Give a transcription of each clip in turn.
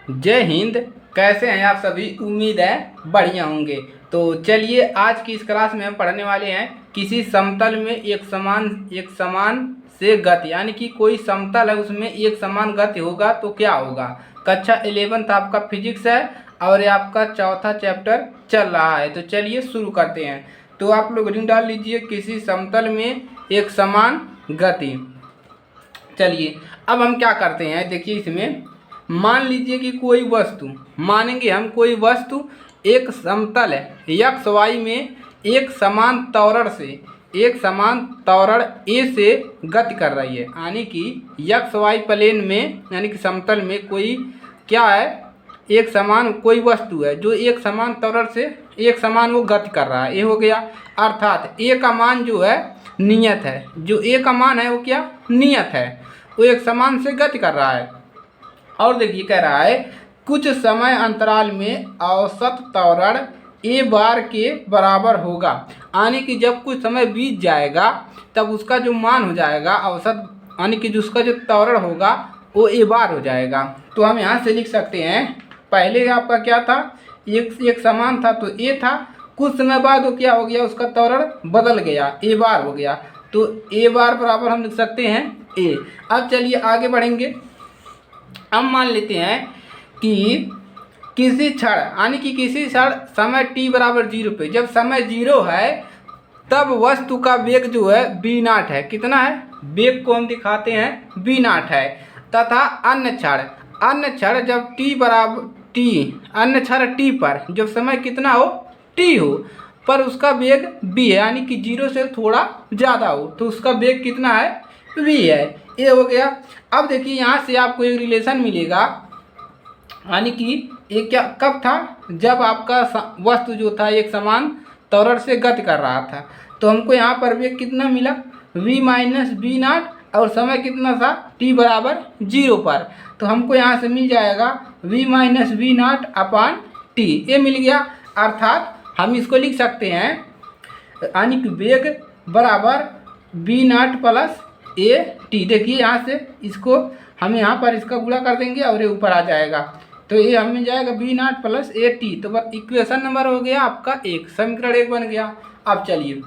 जय हिंद। कैसे हैं आप सभी? उम्मीद है बढ़िया होंगे। तो चलिए आज की इस क्लास में हम पढ़ने वाले हैं किसी समतल में एक समान से गति, यानी कि कोई समतल है उसमें एक समान गति होगा तो क्या होगा। कक्षा 11th आपका फिजिक्स है और ये आपका चौथा चैप्टर चल रहा है। तो चलिए शुरू करते हैं। तो आप लोग रीडिंग डाल लीजिए, किसी समतल में एक समान गति। चलिए अब हम क्या करते हैं, देखिए इसमें मान लीजिए कि कोई वस्तु, मानेंगे हम कोई वस्तु एक समतल है एक्स वाई में एक समान त्वरण ए से गति कर रही है। यानी कि एक्स वाई प्लेन में, यानी कि समतल में कोई क्या है, एक समान कोई वस्तु है जो एक समान त्वरण से एक समान वो गति कर रहा है। ये हो गया। अर्थात ए का मान जो है नियत है, जो ए का मान है वो क्या नियत है, वो एक समान से गति कर रहा है। और देखिए कह रहा है कुछ समय अंतराल में औसत त्वरण ए बार के बराबर होगा। यानी कि जब कुछ समय बीत जाएगा तब उसका जो मान हो जाएगा औसत, यानी कि उसका जो त्वरण होगा वो ए बार हो जाएगा। तो हम यहाँ से लिख सकते हैं, पहले आपका क्या था, एक समान था तो ए था, कुछ समय बाद वो क्या हो गया, उसका त्वरण बदल गया, ए बार हो गया। तो ए बार बराबर हम लिख सकते हैं ए। अब चलिए आगे बढ़ेंगे। अब मान लेते हैं कि किसी क्षण, यानी कि किसी क्षण समय t बराबर 0 पे, जब समय 0 है तब वस्तु का वेग जो है v0 है। कितना है, वेग को हम दिखाते हैं v0 है। तथा अन्य क्षण जब t बराबर t, अन्य क्षण t पर जब समय कितना हो t हो पर उसका वेग v है, यानी कि 0 से थोड़ा ज़्यादा हो तो उसका वेग कितना है v है। ये हो गया। अब देखिए यहाँ से आपको एक रिलेशन मिलेगा, यानी कि ये क्या कब था, जब आपका वस्तु जो था एक समान त्वरण से गति कर रहा था। तो हमको यहाँ पर वेग कितना मिला v माइनस v0 और समय कितना था t बराबर 0 पर। तो हमको यहाँ से मिल जाएगा v माइनस v0 अपान t, ये मिल गया। अर्थात हम इसको लिख सकते हैं, यानी कि वेग बराबर v0 प्लस ए टी। देखिए यहाँ से इसको हम यहाँ पर इसका गुणा कर देंगे और ये ऊपर आ जाएगा, तो ये हमें जाएगा v0 प्लस ए टी। तो बस इक्वेशन नंबर हो गया आपका एक, समीकरण एक बन गया। अब चलिए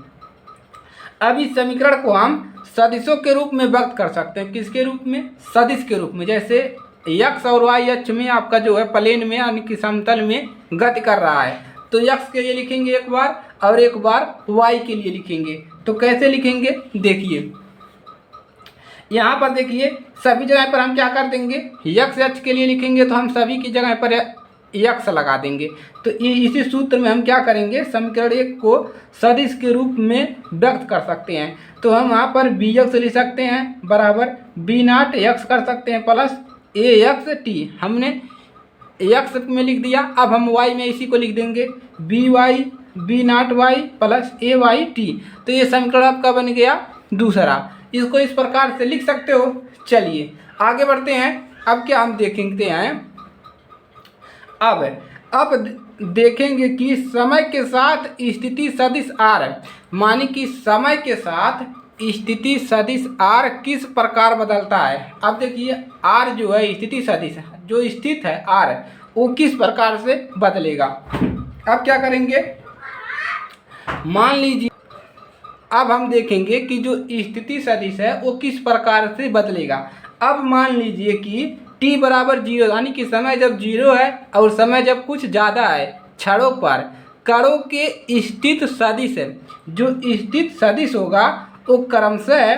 अब इस समीकरण को हम सदिशों के रूप में व्यक्त कर सकते हैं। किसके रूप में, सदिश के रूप में। जैसे x और y अक्ष में आपका जो है प्लेन में, यानी कि समतल में गति कर रहा है, तो x के लिए लिखेंगे एक बार और एक बार y के लिए लिखेंगे। तो कैसे लिखेंगे, देखिए यहाँ पर देखिए सभी जगह पर हम क्या कर देंगे, x अक्ष के लिए लिखेंगे तो हम सभी की जगह पर x लगा देंगे। तो इसी सूत्र में हम क्या करेंगे, समीकरण एक को सदिश के रूप में व्यक्त कर सकते हैं। तो हम यहाँ पर bx लिख सकते हैं बराबर v0 x कर सकते हैं प्लस ax t, हमने x में लिख दिया। अब हम y में इसी को लिख देंगे by v0 y plus ay t। तो ये समीकरण आपका बन गया दूसरा। इसको इस प्रकार से लिख सकते हो। चलिए आगे बढ़ते हैं। अब क्या हम देखेंगे हैं, अब देखेंगे कि समय के साथ स्थिति सदिश r, माने कि समय के साथ स्थिति सदिश r किस प्रकार बदलता है। अब देखिए r जो है स्थिति सदिश जो स्थित है r, वो किस प्रकार से बदलेगा। अब क्या करेंगे, मान लीजिए अब हम देखेंगे कि जो स्थिति सदिश है वो किस प्रकार से बदलेगा। अब मान लीजिए कि t बराबर 0, यानी कि समय जब 0 है और समय जब कुछ ज़्यादा है, क्षणों पर कणों के स्थित सदिश है, जो स्थित सदिश होगा वो क्रमशः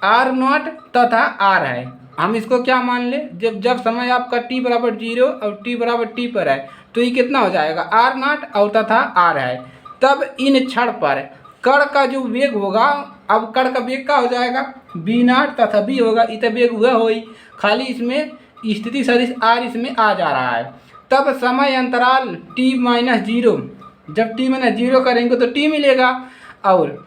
r0 तथा r है। हम इसको क्या मान ले, जब समय आपका t बराबर 0 और t बराबर t पर है तो ये कितना हो जाएगा r0 और तथा r है। तब इन क्षण पर कण का जो वेग होगा, अब कण का वेग का हो जाएगा v0 तथा v होगा, इतना वेग हुआ हो ही, खाली इसमें स्थिति सदिश r इसमें आ जा रहा है। तब समय अंतराल t माइनस 0, जब t माइनस 0 करेंगे तो t मिलेगा और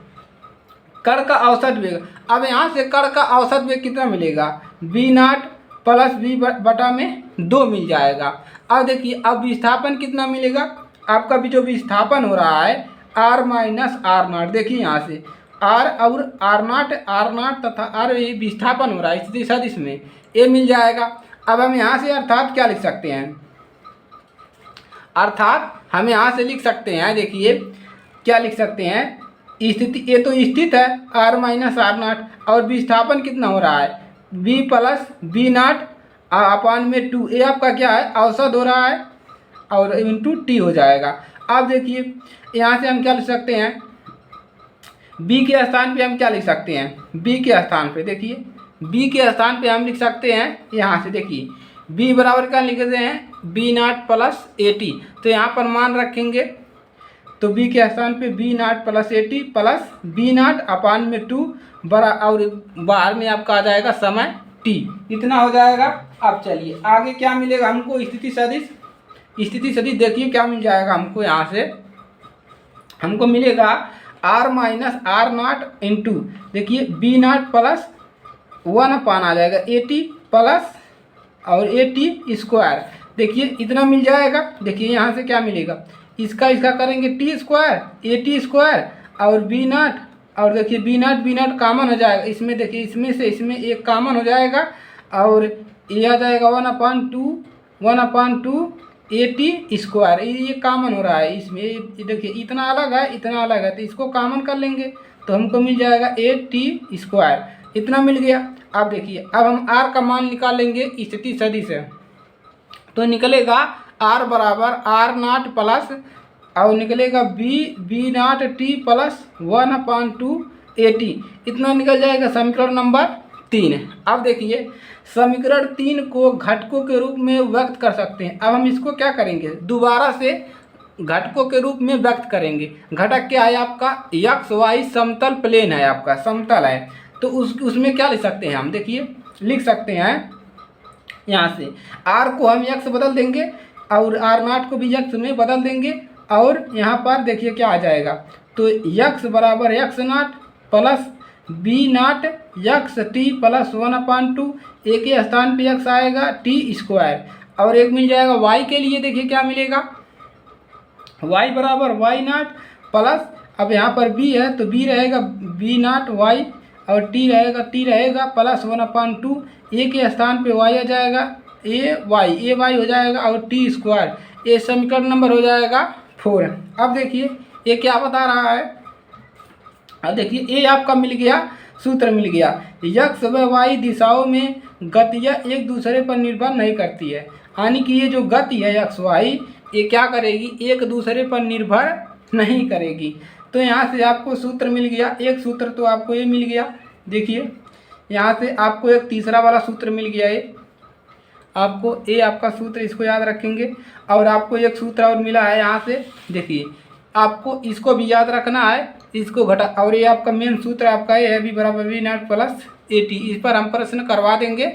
कण का औसत वेग, अब यहाँ से कण का औसत वेग कितना मिलेगा v0 प्लस v बटा में 2 मिल जाएगा। अब देखिए अब विस्थापन कितना मिलेगा, आपका भी जो विस्थापन हो रहा है r माइनस r0, देखिए यहाँ से r और r0 तथा r विस्थापन हो रहा है स्थिति सदिश में, ये मिल जाएगा। अब हम यहाँ से अर्थात क्या लिख सकते हैं, अर्थात हम यहाँ से लिख सकते हैं, देखिए क्या लिख सकते हैं, स्थिति ये तो स्थित है r माइनस आर नाट, और विस्थापन कितना हो रहा है v plus b naught upon में 2, ये आपका क्या है औसत हो रहा है और इंटू टी हो जाएगा। अब देखिए यहाँ से हम क्या लिख सकते हैं, b के स्थान पे हम क्या लिख सकते हैं, b के स्थान पे देखिए b के स्थान पे हम लिख सकते हैं, यहाँ से देखिए b बराबर क्या लिखते हैं बी नाट प्लस ए टी, तो यहाँ पर मान रखेंगे तो b के स्थान पे बी नाट प्लस ए t plus b naught upon में 2 बड़ा, और बाहर में आपका आ जाएगा समय t, इतना हो जाएगा। अब चलिए आगे क्या मिलेगा हमको, स्थिति सदिश। स्थिति सदिश देखिए क्या मिल जाएगा हमको, यहाँ से हमको मिलेगा r minus R naught into देखिए बी नाट प्लस 1 अपान आ जाएगा ए टी प्लस और ए टी स्क्वायर, देखिए इतना मिल जाएगा। देखिए यहाँ से क्या मिलेगा, इसका करेंगे T square A T square और बी नाट, और देखिए बी नाट कॉमन हो जाएगा इसमें, देखिए इसमें से इसमें एक कॉमन हो जाएगा और ये आ जाएगा 1/2 ए टी स्क्वायर, ये कॉमन हो रहा है इसमें, देखिए इतना अलग है इतना अलग है, तो इसको कॉमन कर लेंगे तो हमको मिल जाएगा ए टी स्क्वायर, इतना मिल गया। अब देखिए अब हम r का मान निकाल लेंगे स्थिति सदिश से, तो निकलेगा r बराबर आर नाट प्लस और निकलेगा B naught T plus 1/2 A T, इतना निकल जाएगा समीकरण नंबर 3। अब देखिए समीकरण 3 को घटकों के रूप में व्यक्त कर सकते हैं। अब हम इसको क्या करेंगे, दोबारा से घटकों के रूप में व्यक्त करेंगे। घटक क्या है आपका, एक्स वाई समतल प्लेन है आपका, समतल है, तो उसमें क्या लिख सकते हैं हम, देखिए लिख सकते हैं यहाँ से r को हम x बदल देंगे और r नाट को भी x में बदल देंगे, और यहाँ पर देखिए क्या आ जाएगा, तो x बराबर x नाट प्लस बी नाट एक्स टी प्लस 1/2, ए के स्थान पे x आएगा टी स्क्वायर, और एक मिल जाएगा y के लिए, देखिए क्या मिलेगा y बराबर y नाट प्लस, अब यहाँ पर b है तो b रहेगा b नाट y और t रहेगा प्लस 1/2, ए के स्थान पे y आ जाएगा ए वाई हो जाएगा और टी स्क्वायर, ये समीकरण नंबर हो जाएगा 4। अब देखिए ये क्या बता रहा है, अब देखिए ये आपका मिल गया, सूत्र मिल गया, एक्स व वाई दिशाओं में गतियाँ एक दूसरे पर निर्भर नहीं करती है, यानी कि ये जो गति है एक्स वाई ये क्या करेगी, एक दूसरे पर निर्भर नहीं करेगी। तो यहाँ से आपको सूत्र मिल गया, एक सूत्र तो आपको ये मिल गया, देखिए यहाँ से आपको एक तीसरा वाला सूत्र मिल गया, ये आपको ये आपका सूत्र, इसको याद रखेंगे। और आपको एक सूत्र और मिला है यहाँ से, देखिए आपको इसको भी याद रखना है, इसको घटा, और ये आपका मेन सूत्र आपका ये है बी बराबर बी नाट प्लस ए टी, इस पर हम प्रश्न करवा देंगे।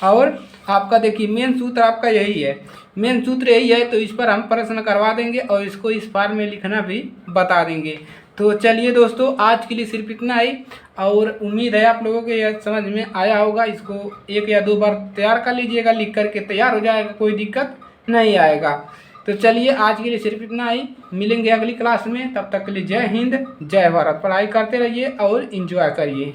और आपका देखिए मेन सूत्र आपका यही है, मेन सूत्र यही है, तो इस पर हम प्रश्न करवा देंगे और इसको इस फार्म में लिखना भी बता देंगे। तो चलिए दोस्तों आज के लिए सिर्फ इतना ही, और उम्मीद है आप लोगों को यह समझ में आया होगा। इसको 1 या 2 बार तैयार कर लीजिएगा, लिख करके तैयार हो जाएगा, कोई दिक्कत नहीं आएगा। तो चलिए आज के लिए सिर्फ इतना ही, मिलेंगे अगली क्लास में, तब तक के लिए जय हिंद जय भारत। पढ़ाई करते रहिए और एंजॉय करिए।